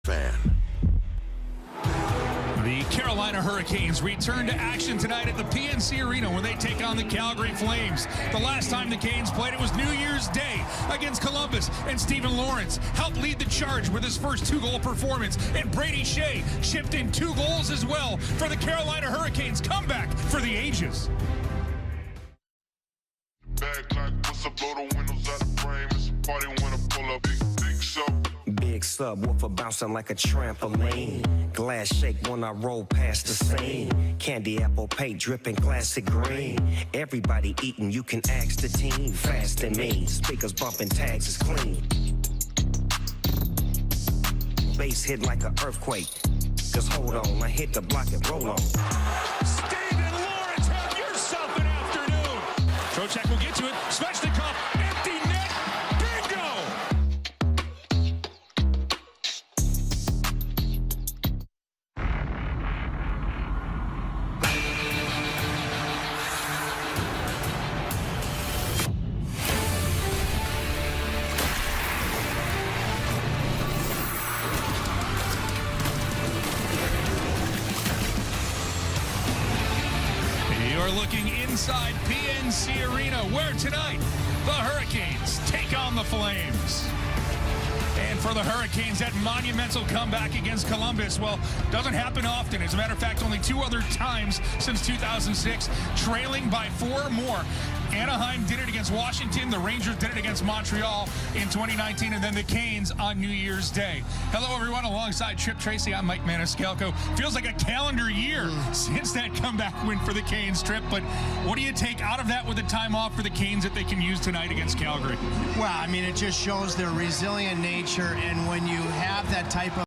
Fan. The Carolina Hurricanes return to action tonight at the PNC Arena when they take on the Calgary Flames. The last time the Canes played, it was New Year's Day against Columbus, and Stephen Lawrence helped lead the charge with his first two-goal performance, and Brady Shea chipped in 2 goals as well for the Carolina Hurricanes. Comeback for the ages. Bag like whistle, blow the windows out the frame. It's a party when I pull up. Big sub. Big subwoofer bouncing like a trampoline. Glass shake when I roll past the scene. Candy apple paint dripping classic green. Everybody eating, you can ask the team. Fast and mean, speakers bumping, tags is clean. Bass hit like an earthquake. Cause hold on, I hit the block and roll on. Stephen Lawrence, have yourself an afternoon. Trocheck will get to it. Svechnikov, empty net. Bingo! You're looking inside PNC Arena, where tonight the Hurricanes take on the Flames. And for the Hurricanes, that monumental comeback against Columbus, well, doesn't happen often. As a matter of fact, only 2 other times since 2006, trailing by 4 more. Anaheim did it against Washington. The Rangers did it against Montreal in 2019, and then the Canes on New Year's Day. Hello, everyone. Alongside Trip Tracy, I'm Mike Maniscalco. Feels like a calendar year since that comeback win for the Canes, Trip. But what do you take out of that with the time off for the Canes that they can use tonight against Calgary? Well, I mean, it just shows their resilient nature, and when you have that type of